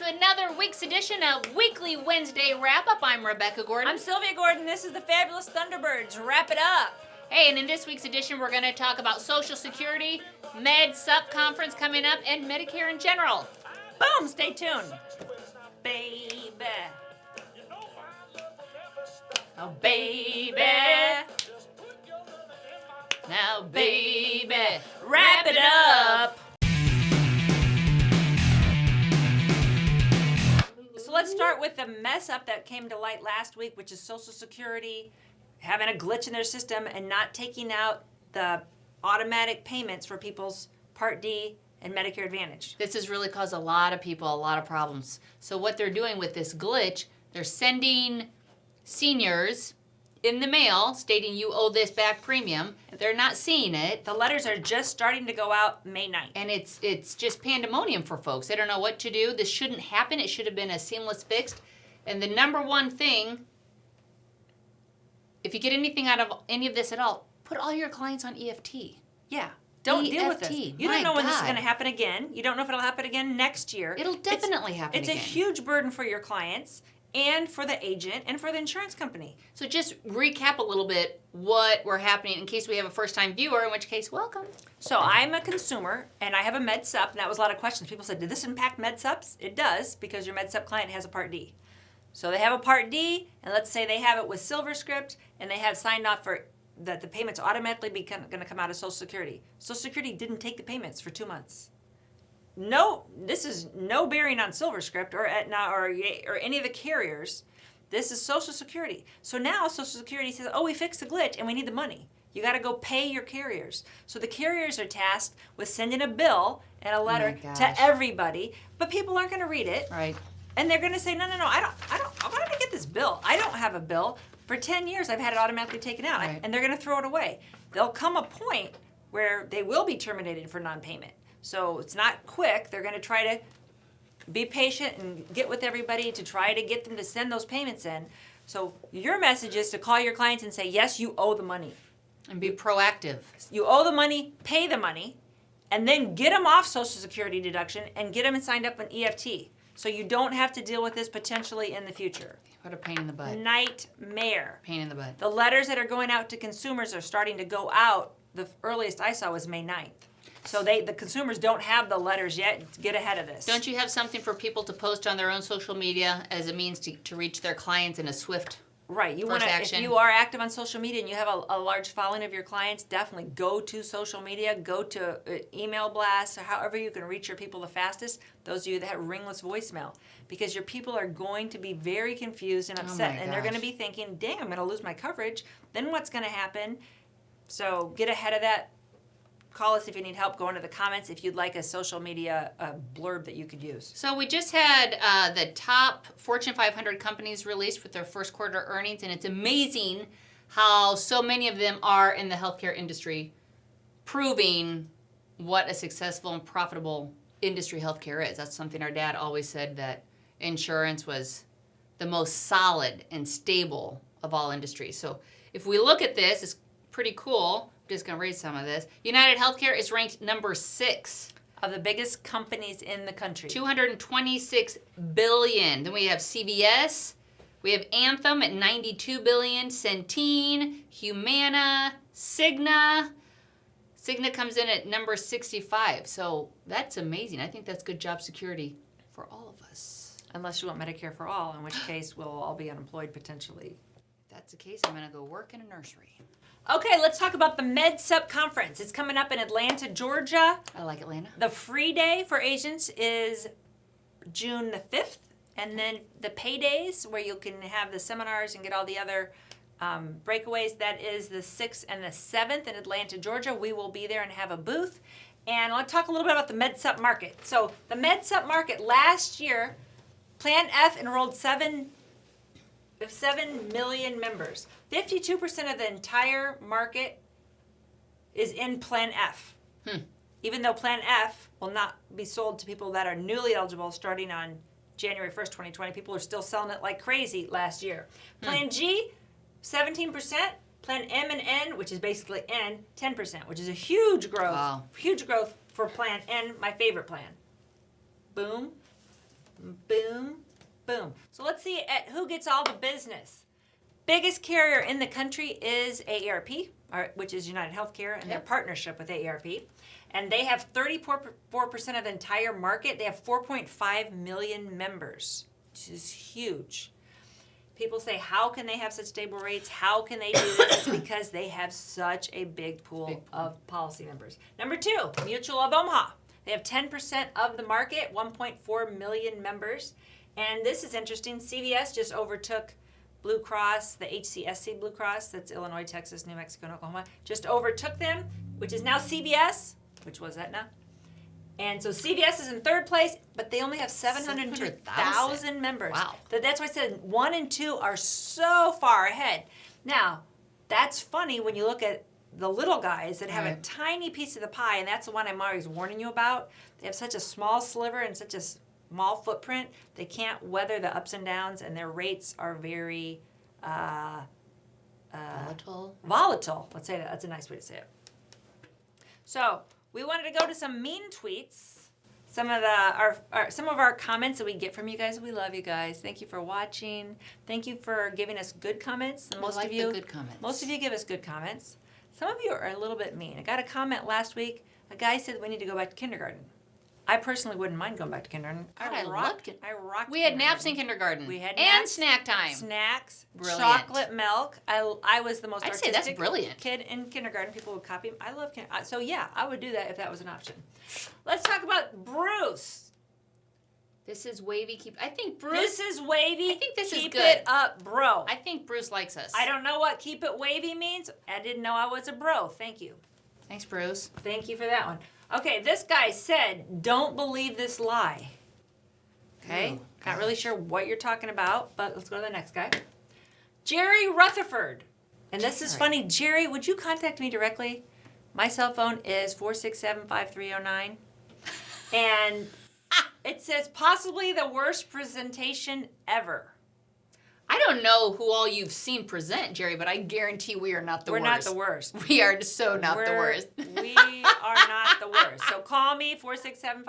to another week's edition of Weekly Wednesday Wrap-Up. I'm Rebecca Gordon. I'm Sylvia Gordon. This is the Fabulous Thunderbirds. Wrap it up. Hey, and in this week's edition, we're going to talk about Social Security, Med-Sup conference coming up, and Medicare in general. Boom! Stay tuned. Baby. Oh, baby. Now, baby, Wrap it up. So let's start with the mess up that came to light last week, which is Social Security having a glitch in their system and not taking out the automatic payments for people's Part D and Medicare Advantage. This has really caused a lot of people a lot of problems. So what they're doing with this glitch, they're sending seniors in the mail stating you owe this back premium. They're not seeing it. The letters are just starting to go out May 9th. And it's just pandemonium for folks. They don't know what to do. This shouldn't happen. It should have been a seamless fix. And the number one thing, if you get anything out of any of this at all, put all your clients on EFT. Yeah. Don't deal with this. EFT. You don't know when this is God. going to happen again. You don't know if it'll happen again next year. It'll definitely happen It's again. a huge burden for your clients and for the agent and for the insurance company. So just recap a little bit what we're happening in case we have a first-time viewer, in which case, welcome. So I'm a consumer and I have a Med-Sup, and that was a lot of questions. People said, did this impact Med-Sups? It does, because your Med-Sup client has a Part D. So they have a Part D, and let's say they have it with SilverScript, and they have signed off for that the payments automatically going to come out of Social Security. Social Security didn't take the payments for 2 months. No, this is no bearing on SilverScript or Aetna or any of the carriers. This is Social Security. So now Social Security says, oh, we fixed the glitch and we need the money. You got to go pay your carriers. So the carriers are tasked with sending a bill and a letter to everybody, but people aren't going to read it. Right. And they're going to say, no, I don't, why did I get this bill? I don't have a bill. For 10 years, I've had it automatically taken out. Right. And they're going to throw it away. There'll come a point where they will be terminated for non-payment. So it's not quick. They're going to try to be patient and get with everybody to try to get them to send those payments in. So your message is to call your clients and say, yes, you owe the money. And be proactive. You owe the money, pay the money, and then get them off Social Security deduction and get them signed up on EFT. So you don't have to deal with this potentially in the future. What a pain in the butt. Nightmare. Pain in the butt. The letters that are going out to consumers are starting to go out. The earliest I saw was May 9th. So the consumers don't have the letters yet. Get ahead of this. Don't you have something for people to post on their own social media as a means to reach their clients in a swift Right. You want to, if you are active on social media and you have a large following of your clients, definitely go to social media, go to email blasts, or however you can reach your people the fastest. Those of you that have ringless voicemail, because your people are going to be very confused and upset, and they're going to be thinking, "Dang, I'm going to lose my coverage. Then what's going to happen?" So get ahead of that. Call us if you need help. Go into the comments if you'd like a social media blurb that you could use. So we just had the top Fortune 500 companies released with their first quarter earnings, and it's amazing how so many of them are in the healthcare industry, proving what a successful and profitable industry healthcare is. That's something our dad always said, that insurance was the most solid and stable of all industries. So if we look at this, it's pretty cool. Just going to read some of this. United Healthcare is ranked number 6 of the biggest companies in the country. $226 billion. Then we have CVS. We have Anthem at $92 billion. Centene, Humana, Cigna. Cigna comes in at number 65. So that's amazing. I think that's good job security for all of us. Unless you want Medicare for all, in which case we'll all be unemployed potentially. If that's the case, I'm going to go work in a nursery. Okay, let's talk about the Med-Sup conference. It's coming up in Atlanta, Georgia. I like Atlanta. The free day for agents is June the 5th, and then the pay days, where you can have the seminars and get all the other breakaways, that is the 6th and the 7th in Atlanta, Georgia. We will be there and have a booth. And I'll talk a little bit about the Med-Sup market. So the Med-Sup market last year, Plan F enrolled 7 million members. 52% of the entire market is in Plan F. Even though Plan F will not be sold to people that are newly eligible starting on January 1st, 2020. People are still selling it like crazy last year. Plan G, 17%. Plan M and N, which is basically N, 10%, which is a huge growth. Wow. Huge growth for Plan N, my favorite plan. Boom. Boom, boom. So let's see at who gets all the business. Biggest carrier in the country is AARP, which is United Healthcare, and their partnership with AARP. And they have 34% of the entire market. They have 4.5 million members, which is huge. People say, how can they have such stable rates? How can they do this? It's because they have such a big pool of policy members. Number 2, Mutual of Omaha. They have 10% of the market, 1.4 million members. And this is interesting. CVS just overtook Blue Cross, the HCSC Blue Cross, that's Illinois, Texas, New Mexico, and Oklahoma, just overtook them, which is now CVS, which was Aetna. And so CVS is in 3rd place, but they only have 702,000 members. Wow. That's why I said 1 and 2 are so far ahead. Now, that's funny when you look at the little guys that have a tiny piece of the pie, and that's the one I'm always warning you about. They have such a small sliver and such a small footprint, they can't weather the ups and downs, and their rates are very volatile. Let's say that. That's a nice way to say it. So we wanted to go to some mean tweets. Some of our comments that we get from you guys. We love you guys. Thank you for watching. Thank you for giving us good comments. And most of you give us good comments. Some of you are a little bit mean. I got a comment last week. A guy said we need to go back to kindergarten. I personally wouldn't mind going back to kindergarten. I rocked We had naps in kindergarten. We had and naps, snack time. Snacks, Brilliant. chocolate milk. I was the most say artistic that's brilliant. kid in kindergarten. People would copy me. I love kindergarten. So yeah, I would do that if that was an option. Let's talk about Bruce. This is wavy. I think Bruce. This is wavy. I think this is Keep good. it up, bro. I think Bruce likes us. I don't know what keep it wavy means. I didn't know I was a bro. Thank you. Thanks, Bruce. Thank you for that one. Okay, this guy said, don't believe this lie. Okay? Not really sure what you're talking about, but let's go to the next guy. Jerry Rutherford. And this is funny. Jerry, would you contact me directly? My cell phone is 467-5309. And it says possibly the worst presentation ever. I don't know who all you've seen present, Jerry, but I guarantee we are not the worst. We're not the worst. We are so not the worst. We are not the worst. So call me, 467-5309.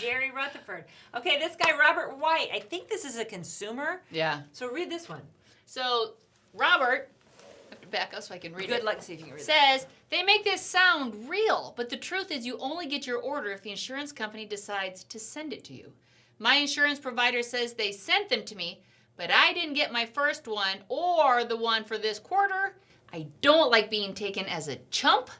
Jerry Rutherford. Okay, this guy, Robert White. I think this is a consumer. Yeah. So read this one. So, Robert, I have to back up so I can read it. Good luck, see if you can read it. Says, they make this sound real, but the truth is you only get your order if the insurance company decides to send it to you. My insurance provider says they sent them to me, but I didn't get my first one or the one for this quarter. I don't like being taken as a chump,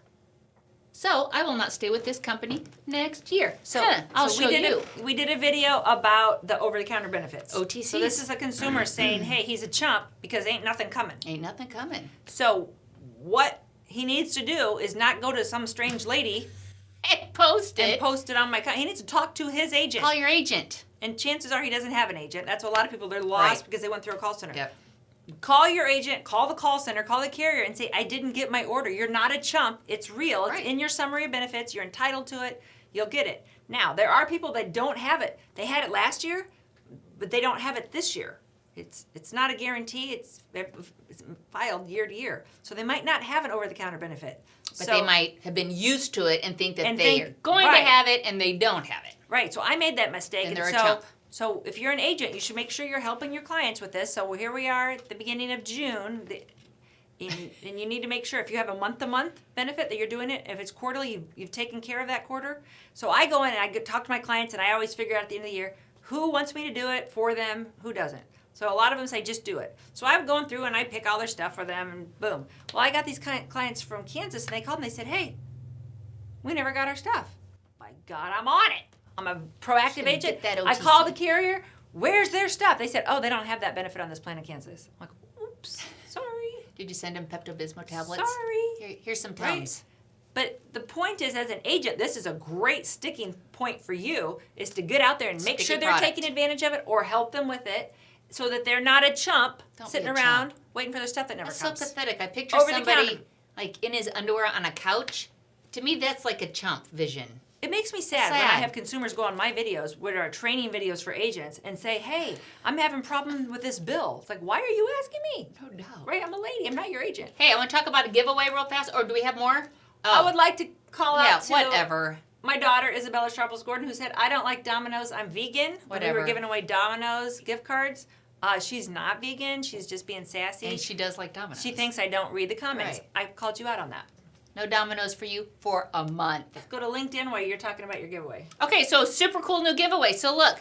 so I will not stay with this company next year. So I'll show you. We did a video about the over-the-counter benefits. OTCs. So this is a consumer saying, hey, he's a chump because ain't nothing coming. Ain't nothing coming. So what he needs to do is not go to some strange lady and post it on my he needs to talk to his agent. Call your agent. And chances are he doesn't have an agent. That's what a lot of people, they're lost because they went through a call center. Yep. Call your agent, call the call center, call the carrier and say, I didn't get my order. You're not a chump. It's real. It's in your summary of benefits. You're entitled to it. You'll get it. Now, there are people that don't have it. They had it last year, but they don't have it this year. It's not a guarantee. It's filed year to year. So they might not have an over-the-counter benefit. But they might have been used to it and think that they are going to have it and they don't have it. Right. So I made that mistake. And they're a chump. So if you're an agent, you should make sure you're helping your clients with this. So here we are at the beginning of June. And you need to make sure if you have a month-to-month benefit that you're doing it. If it's quarterly, you've taken care of that quarter. So I go in and I talk to my clients and I always figure out at the end of the year who wants me to do it for them, who doesn't. So a lot of them say, just do it. So I'm going through and I pick all their stuff for them and boom. Well, I got these clients from Kansas and they called and they said, hey, we never got our stuff. My God, I'm on it. I'm a proactive agent. I called the carrier. Where's their stuff? They said, oh, they don't have that benefit on this plan in Kansas. I'm like, oops, sorry. Did you send them Pepto-Bismol tablets? Sorry. Here's some Tums. But the point is, as an agent, this is a great sticking point for you, is to get out there and make sure they're taking advantage of it or help them with it so that they're not a chump sitting around waiting for their stuff that never comes. That's so pathetic. I picture somebody like in his underwear on a couch. To me, that's like a chump vision. It makes me sad when I have consumers go on my videos, which are training videos for agents, and say, hey, I'm having problems with this bill. It's like, why are you asking me? No doubt. Right? I'm a lady. I'm not your agent. Hey, I want to talk about a giveaway real fast, or do we have more? I would like to call out to whatever. my daughter, Isabella Sharples Gordon, who said, I don't like Domino's, I'm vegan. When we Whatever. were giving away Domino's gift cards. She's not vegan. She's just being sassy. And she does like Domino's. She thinks I don't read the comments. Right. I called you out on that. No Domino's for you for a month. Let's go to LinkedIn while you're talking about your giveaway. Okay, so super cool new giveaway. So look,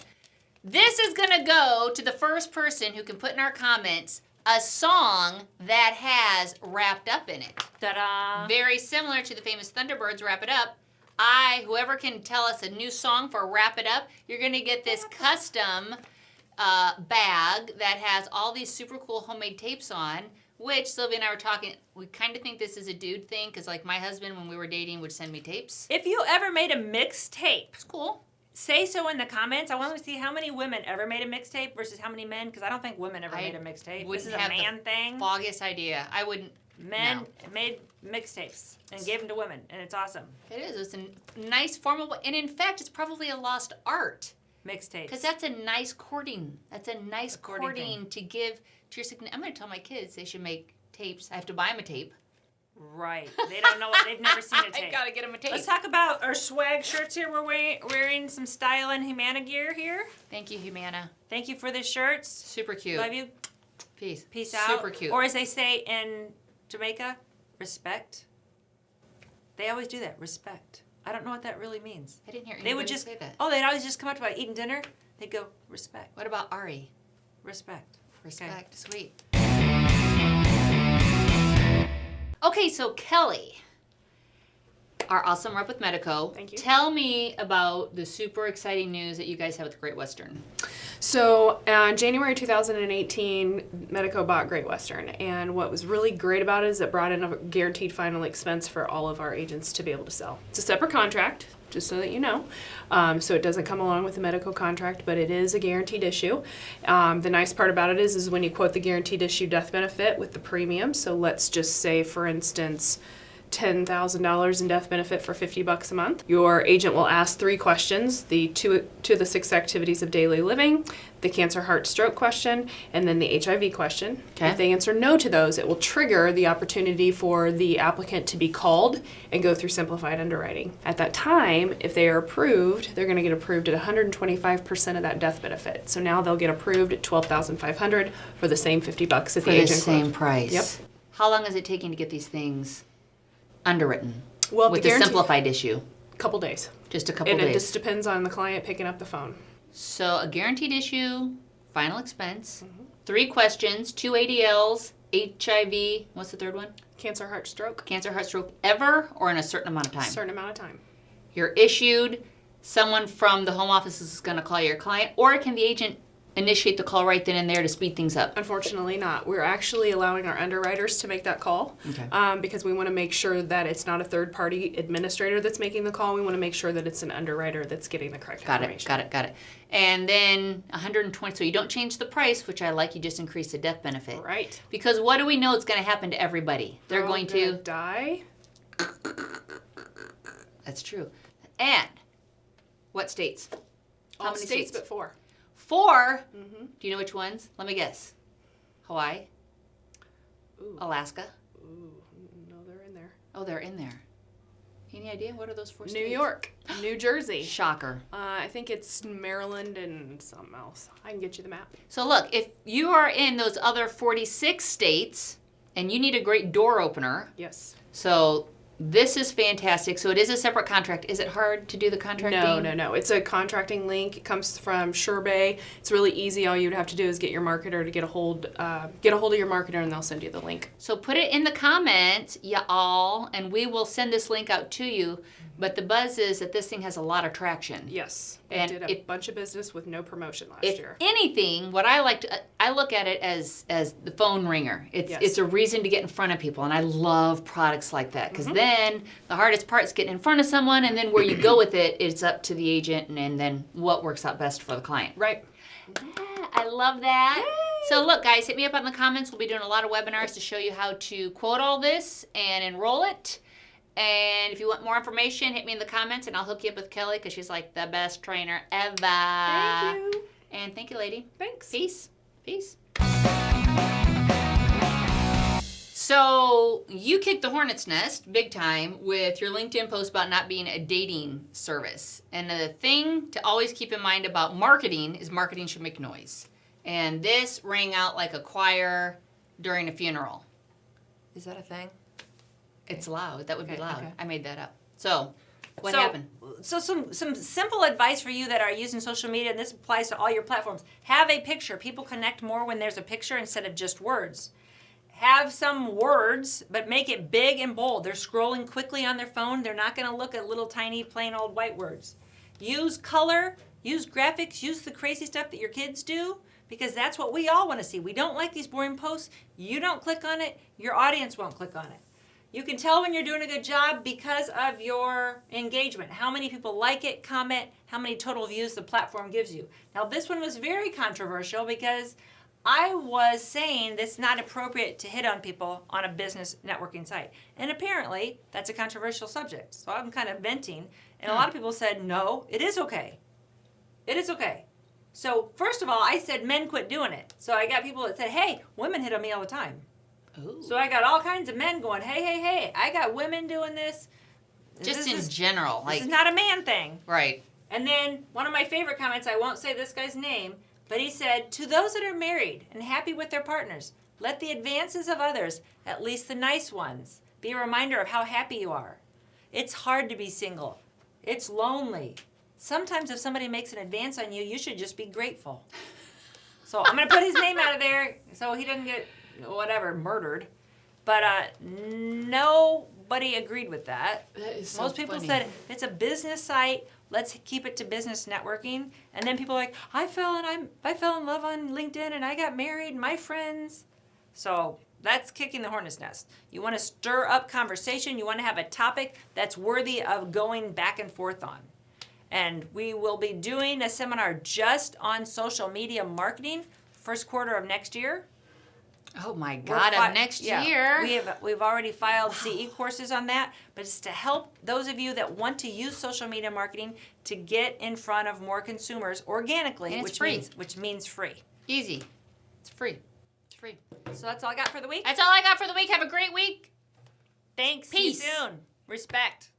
this is going to go to the first person who can put in our comments a song that has Wrapped Up in it. Ta-da! Very similar to the famous Thunderbirds Wrap It Up. Whoever can tell us a new song for Wrap It Up, you're going to get this custom bag that has all these super cool homemade tapes on, which Sylvia and I were talking, we kind of think this is a dude thing, because like my husband, when we were dating, would send me tapes. If you ever made a mixtape, It's cool. say so in the comments. I want to see how many women ever made a mixtape versus how many men, because I don't think women ever made a mixtape. This wouldn't is a have the man thing. Foggiest idea. I wouldn't. Men No. made mixtapes and gave them to women, and it's awesome. It is. It's a nice formable, and in fact, it's probably a lost art. Mixtapes. Because that's a nice courting. That's a nice courting courting to give to your significant. I'm going to tell my kids they should make tapes. I have to buy them a tape. Right. They don't know what, they've never seen a I tape. got to get them a tape. Let's talk about our swag shirts here. We're wearing some Style and Humana gear here. Thank you, Humana. Thank you for the shirts. Super cute. Love you. Peace. Peace out. Super cute. Or as they say in Jamaica, respect. They always do that, respect. I don't know what that really means. I didn't hear They anybody would just say that. they'd always just come up to about eating dinner. They'd go, respect, What about Ari? respect. Respect. Sweet. Okay, so Kelly, our awesome rep with Medico. Thank you. Tell me about the super exciting news that you guys have with Great Western. So, January 2018, Medico bought Great Western, and what was really great about it is it brought in a guaranteed final expense for all of our agents to be able to sell. It's a separate contract, just so that you know. So it doesn't come along with the Medico contract, but it is a guaranteed issue. The nice part about it is when you quote the guaranteed issue death benefit with the premium. So let's just say, for instance, $10,000 in death benefit for $50 a month. Your agent will ask 3 questions, the two of the 6 activities of daily living, the cancer, heart, stroke question, and then the HIV question. Okay. If they answer no to those, it will trigger the opportunity for the applicant to be called and go through simplified underwriting. At that time, if they are approved, they're going to get approved at 125% of that death benefit. So now they'll get approved at $12,500 for the same $50 that For the the agent same quoted. price. Yep. How long is it taking to get these things underwritten? Well, with the the guarantee- simplified issue? Couple days. Just a couple And it days. just depends on the client picking up the phone. So a guaranteed issue, final expense, 3 questions, 2 ADLs, HIV, what's the third one? Cancer, heart, stroke, Cancer, heart, stroke, ever or in a certain amount of time? certain amount of time. You're issued, someone from the home office is going to call your client, or can the agent initiate the call right then and there to speed things up? Unfortunately not. We're actually allowing our underwriters to make that call because we want to make sure that it's not a third-party administrator that's making the call. We want to make sure that it's an underwriter that's getting the correct information. Got it. And then 120, so you don't change the price, which I like, you just increase the death benefit. Right. Because what do we know is going to happen to everybody? They're all going gonna to... die. That's true. And what states? How All many states but 4. 4? Do you know which ones? Let me guess. Hawaii? Ooh. Alaska? Ooh, no, they're in there. Oh, they're in there. Any idea? What are those 4 New states? York, New Jersey. Shocker. I think it's Maryland and something else. I can get you the map. So look, if you are in those other 46 states and you need a great door opener, Yes. so this is fantastic. So it is a separate contract. Is it hard to do the contracting? No. It's a contracting link. It comes from SureBay. It's really easy. All you would have to do is get your marketer to get a hold of your marketer, and they'll send you the link. So put it in the comments, y'all, and we will send this link out to you. But the buzz is that this thing has a lot of traction. Yes. We And did a bunch of business with no promotion last If year. anything, what I like to, I look at it as the phone ringer. It's a reason to get in front of people, and I love products like that because then the hardest part is getting in front of someone, and then where you go with it, it's up to the agent, and then what works out best for the client. Right. Yeah, I love that. Yay. So look, guys, hit me up in the comments. We'll be doing a lot of webinars to show you how to quote all this and enroll it. And if you want more information, hit me in the comments, and I'll hook you up with Kelly because she's like the best trainer ever. Thank you. And thank you, lady. Thanks. Peace. Peace. So you kicked the hornet's nest big time with your LinkedIn post about not being a dating service. And the thing to always keep in mind about marketing is marketing should make noise. And this rang out like a choir during a funeral. Is that a thing? It's loud. That would be Okay, loud. okay. I made that up. So what happened? So some simple advice for you that are using social media, and this applies to all your platforms. Have a picture. People connect more when there's a picture instead of just words. Have some words, but make it big and bold. They're scrolling quickly on their phone. They're not going to look at little tiny plain old white words. Use color, use graphics, use the crazy stuff that your kids do, because that's what we all want to see. We don't like these boring posts. You don't click on it, your audience won't click on it. You can tell when you're doing a good job because of your engagement. How many people like it, comment, how many total views the platform gives you. Now this one was very controversial because I was saying it's not appropriate to hit on people on a business networking site. And apparently, that's a controversial subject. So I'm kind of venting. And a lot of people said, no, it is okay. It is okay. So first of all, I said men quit doing it. So I got people that said, hey, women hit on me all the time. Ooh. So I got all kinds of men going, hey, I got women doing this. Just in general. This is not a man thing. Right. And then one of my favorite comments, I won't say this guy's name, but he said, to those that are married and happy with their partners, let the advances of others, at least the nice ones, be a reminder of how happy you are. It's hard to be single. It's lonely. Sometimes if somebody makes an advance on you, you should just be grateful. So I'm going to put his name out of there so he doesn't get, murdered. But nobody agreed with that. That is so Most people funny. said, it's a business site. Let's keep it to business networking. And then people are like, I fell in love on LinkedIn and I got married and my friends. So that's kicking the hornet's nest. You want to stir up conversation. You want to have a topic that's worthy of going back and forth on. And we will be doing a seminar just on social media marketing first quarter of next year. Oh my God! Of next year. We've already filed CE courses on that, but it's to help those of you that want to use social media marketing to get in front of more consumers organically, And it's which means free. Easy. It's free. It's free. So that's all I got for the week. That's all I got for the week. Have a great week. Thanks. Peace. See you soon. Respect.